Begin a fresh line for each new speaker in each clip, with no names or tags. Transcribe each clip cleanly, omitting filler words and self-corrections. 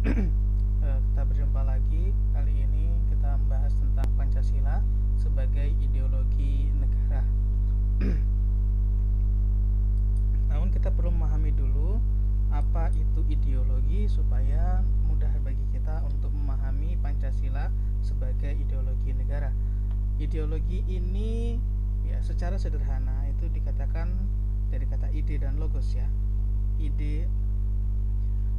Kita berjumpa lagi. Kali ini kita membahas tentang Pancasila sebagai ideologi negara. Namun kita perlu memahami dulu apa itu ideologi supaya mudah bagi kita untuk memahami Pancasila sebagai ideologi negara. Ideologi ini ya secara sederhana itu dikatakan dari kata ide dan logos ya. Ide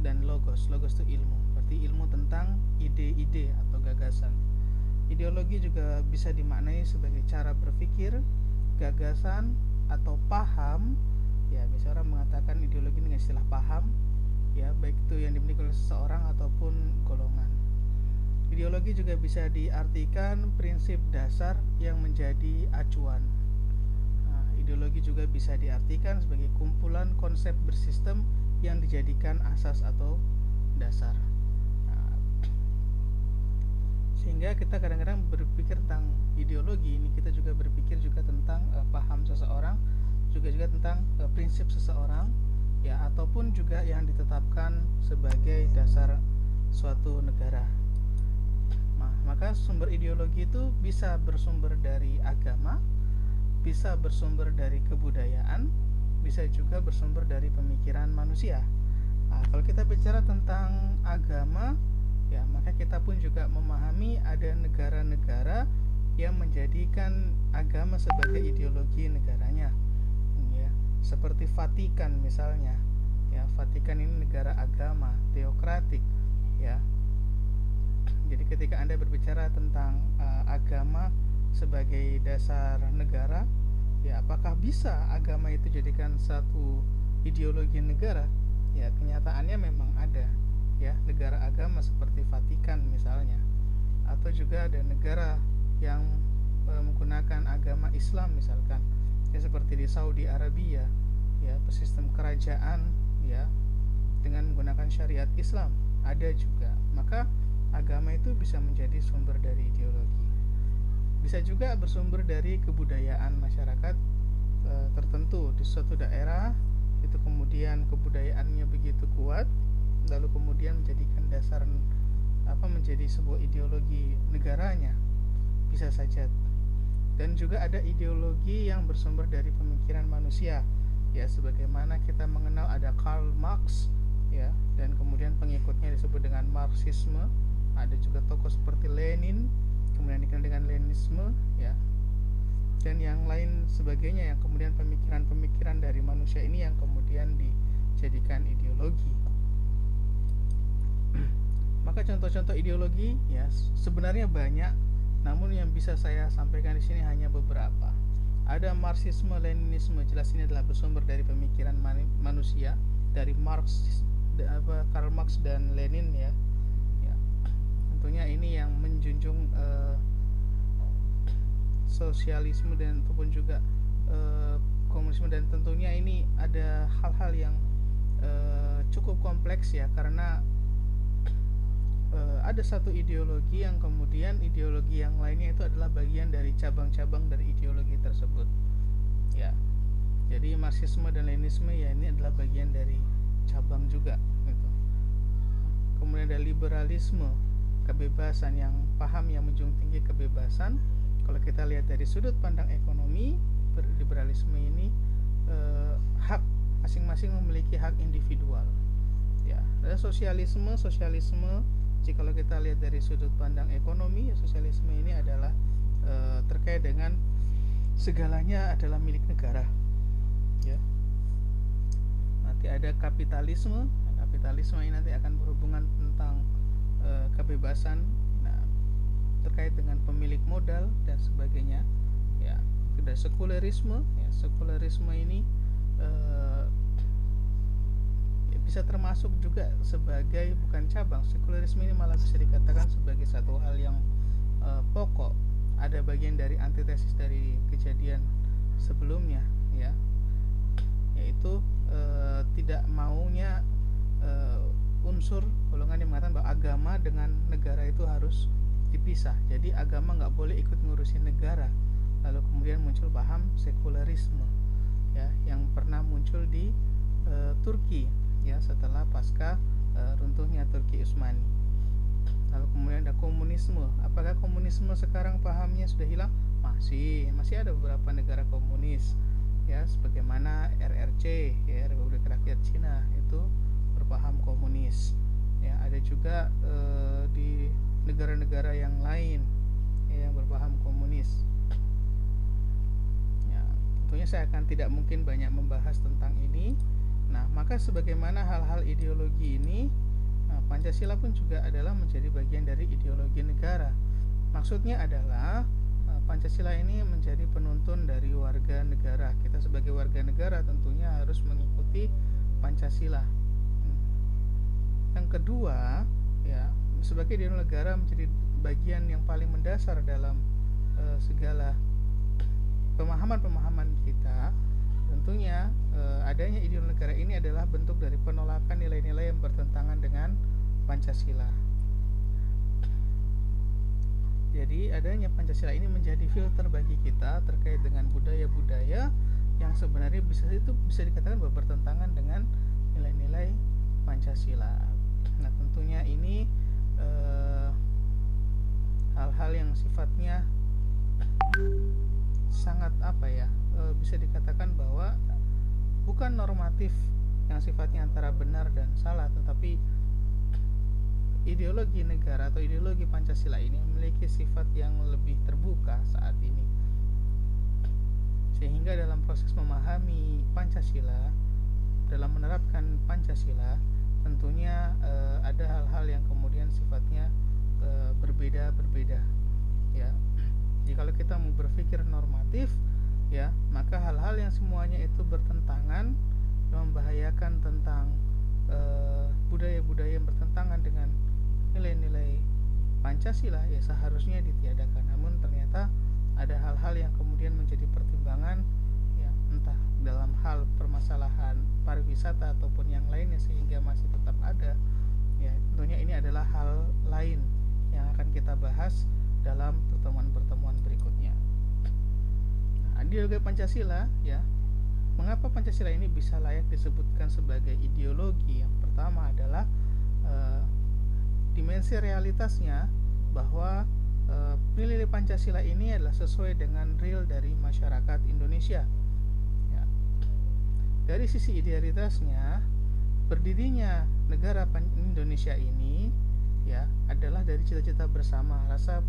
dan logos itu ilmu, berarti ilmu tentang ide-ide atau gagasan. Ideologi juga bisa dimaknai sebagai cara berpikir, gagasan, atau paham. Ya, biasa orang mengatakan ideologi dengan istilah paham, ya, baik itu yang dimiliki oleh seseorang ataupun golongan. Ideologi juga bisa diartikan prinsip dasar yang menjadi acuan. Nah, ideologi juga bisa diartikan sebagai kumpulan konsep bersistem yang dijadikan asas atau dasar. Nah, sehingga kita kadang-kadang berpikir tentang ideologi ini, kita juga berpikir juga tentang paham seseorang, juga tentang prinsip seseorang, ya, ataupun juga yang ditetapkan sebagai dasar suatu negara. Nah, maka sumber ideologi itu bisa bersumber dari agama, bisa bersumber dari kebudayaan, bisa juga bersumber dari pemikiran manusia. Nah, kalau kita bicara tentang agama, ya, maka kita pun juga memahami ada negara-negara yang menjadikan agama sebagai ideologi negaranya, ya, seperti Vatikan misalnya. Ya, Vatikan ini negara agama, teokratik, ya. Jadi ketika Anda berbicara tentang agama sebagai dasar negara, ya, apakah bisa agama itu jadikan satu ideologi negara? Ya, kenyataannya memang ada, ya, negara agama seperti Vatikan misalnya, atau juga ada negara yang menggunakan agama Islam misalkan, ya, seperti di Saudi Arabia, ya, sistem kerajaan, ya, dengan menggunakan syariat Islam ada juga. Maka agama itu bisa menjadi sumber dari ideologi. Bisa juga bersumber dari kebudayaan masyarakat tertentu di suatu daerah, itu kemudian kebudayaannya begitu kuat, lalu kemudian menjadikan dasar menjadi sebuah ideologi negaranya, bisa saja. Dan juga ada ideologi yang bersumber dari pemikiran manusia, ya, sebagaimana kita mengenal ada Karl Marx, ya, dan kemudian pengikutnya disebut dengan Marxisme. Ada juga tokoh seperti Lenin, kemudian dikenal dengan Leninisme, ya, dan yang lain sebagainya, yang kemudian pemikiran-pemikiran dari manusia ini yang kemudian dijadikan ideologi. Maka contoh-contoh ideologi, ya, sebenarnya banyak, namun yang bisa saya sampaikan di sini hanya beberapa. Ada Marxisme, Leninisme, jelas ini adalah bersumber dari pemikiran manusia, dari Karl Marx dan Lenin, ya. Tentunya ini yang menjunjung sosialisme dan ataupun juga komunisme, dan tentunya ini ada hal-hal yang cukup kompleks, ya, karena ada satu ideologi yang kemudian ideologi yang lainnya itu adalah bagian dari cabang-cabang dari ideologi tersebut, ya. Jadi Marxisme dan Leninisme, ya, ini adalah bagian dari cabang juga, gitu. Kemudian ada liberalisme, kebebasan, yang paham yang menjunjung tinggi kebebasan. Kalau kita lihat dari sudut pandang ekonomi, liberalisme ini hak masing-masing memiliki hak individual, ya. Ada sosialisme, jika kalau kita lihat dari sudut pandang ekonomi, ya, sosialisme ini adalah terkait dengan segalanya adalah milik negara, ya. Nanti ada kapitalisme. Kapitalisme ini nanti akan berhubungan tentang kebebasan, nah, terkait dengan pemilik modal dan sebagainya, ya. Ada sekulerisme, ya, sekulerisme ini ya, bisa termasuk juga sebagai bukan cabang. Sekulerisme ini malah bisa dikatakan sebagai satu hal yang pokok, ada bagian dari antitesis dari kejadian sebelumnya, ya, yaitu tidak maunya unsur golongan yang mengatakan bahwa agama dengan negara itu harus dipisah. Jadi agama nggak boleh ikut ngurusin negara. Lalu kemudian muncul paham sekulerisme, ya, yang pernah muncul di Turki, ya, setelah pasca runtuhnya Turki Utsmani. Lalu kemudian ada komunisme. Apakah komunisme sekarang pahamnya sudah hilang? Masih ada beberapa negara komunis, ya, sebagaimana RRC, ya, Republik Rakyat Cina, itu berpaham komunis. Ya, ada juga di negara-negara yang lain, ya, yang berpaham komunis. Ya, tentunya saya akan tidak mungkin banyak membahas tentang ini. Nah, maka sebagaimana hal-hal ideologi ini, Pancasila pun juga adalah menjadi bagian dari ideologi negara. Maksudnya adalah Pancasila ini menjadi penuntun dari warga negara. Kita sebagai warga negara tentunya harus mengikuti Pancasila. Yang kedua, ya, sebagai ideologi negara menjadi bagian yang paling mendasar dalam segala pemahaman-pemahaman kita. Tentunya adanya ideologi negara ini adalah bentuk dari penolakan nilai-nilai yang bertentangan dengan Pancasila. Jadi adanya Pancasila ini menjadi filter bagi kita terkait dengan budaya-budaya yang sebenarnya bisa dikatakan bahwa bertentangan dengan nilai-nilai Pancasila. Nah, tentunya ini hal-hal yang sifatnya sangat bisa dikatakan bahwa bukan normatif yang sifatnya antara benar dan salah, tetapi ideologi negara atau ideologi Pancasila ini memiliki sifat yang lebih terbuka saat ini, sehingga dalam proses memahami Pancasila, dalam menerapkan Pancasila, tentunya ada hal-hal yang kemudian sifatnya berbeda, ya. Jadi kalau kita mau berpikir normatif, ya, maka hal-hal yang semuanya itu bertentangan, membahayakan tentang budaya-budaya yang bertentangan dengan nilai-nilai Pancasila, ya seharusnya ditiadakan. Namun ternyata ada hal-hal yang kemudian menjadi pertimbangan, ya, entah dalam hal permasalahan pariwisata ataupun yang lainnya, sehingga masih tetap ada. Ya, tentunya ini adalah hal lain yang akan kita bahas dalam pertemuan-pertemuan berikutnya. Nah, ideologi Pancasila, ya, mengapa Pancasila ini bisa layak disebutkan sebagai ideologi? Yang pertama adalah dimensi realitasnya, bahwa nilai Pancasila ini adalah sesuai dengan real dari masyarakat Indonesia. Ya. Dari sisi idealitasnya, berdirinya negara Indonesia ini, ya, adalah dari cita-cita bersama, rasa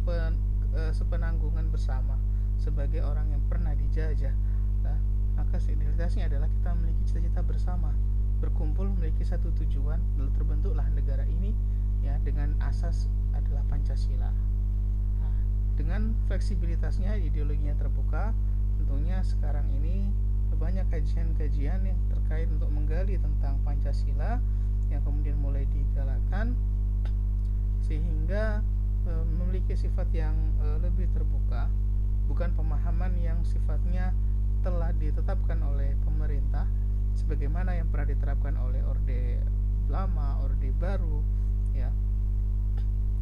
sepenanggungan bersama sebagai orang yang pernah dijajah. Nah, maka idealitasnya adalah kita memiliki cita-cita bersama, berkumpul memiliki satu tujuan, lalu terbentuklah negara ini, ya, dengan asas adalah Pancasila. Nah, dengan fleksibilitasnya, ideologinya terbuka, tentunya sekarang ini banyak kajian-kajian yang terkait untuk menggali tentang Pancasila yang kemudian mulai digalakkan, sehingga memiliki sifat yang lebih terbuka, bukan pemahaman yang sifatnya telah ditetapkan oleh pemerintah sebagaimana yang pernah diterapkan oleh Orde Lama, Orde Baru, ya,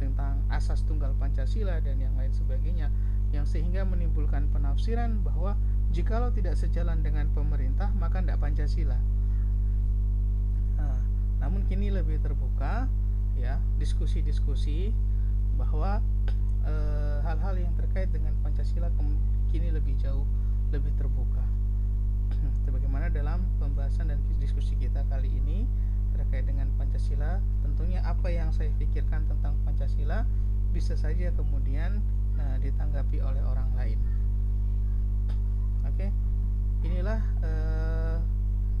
tentang asas tunggal Pancasila dan yang lain sebagainya, yang sehingga menimbulkan penafsiran bahwa jikalau tidak sejalan dengan pemerintah maka tidak Pancasila. Nah, namun kini lebih terbuka, ya, diskusi-diskusi bahwa hal-hal yang terkait dengan Pancasila kini lebih jauh lebih terbuka. Sebagaimana dalam pembahasan dan diskusi kita kali ini terkait dengan Pancasila, tentunya apa yang saya pikirkan tentang Pancasila bisa saja kemudian ditanggapi oleh orang lain. Oke, inilah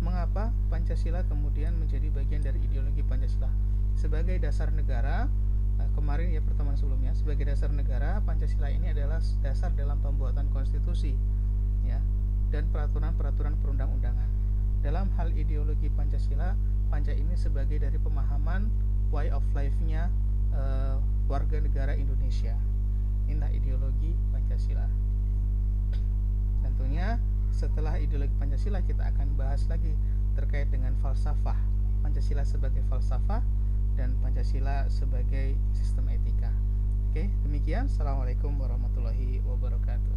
mengapa Pancasila kemudian menjadi bagian dari ideologi Pancasila. Sebagai dasar negara, kemarin ya pertemuan sebelumnya, sebagai dasar negara, Pancasila ini adalah dasar dalam pembuatan konstitusi, ya, dan peraturan-peraturan perundang-undangan. Dalam hal ideologi Pancasila, Panca ini sebagai dari pemahaman way of life-nya warga negara Indonesia. Inilah ideologi Pancasila. Tentunya setelah ideologi Pancasila kita akan bahas lagi terkait dengan falsafah, Pancasila sebagai falsafah dan Pancasila sebagai sistem etika. Oke, demikian. Assalamualaikum warahmatullahi wabarakatuh.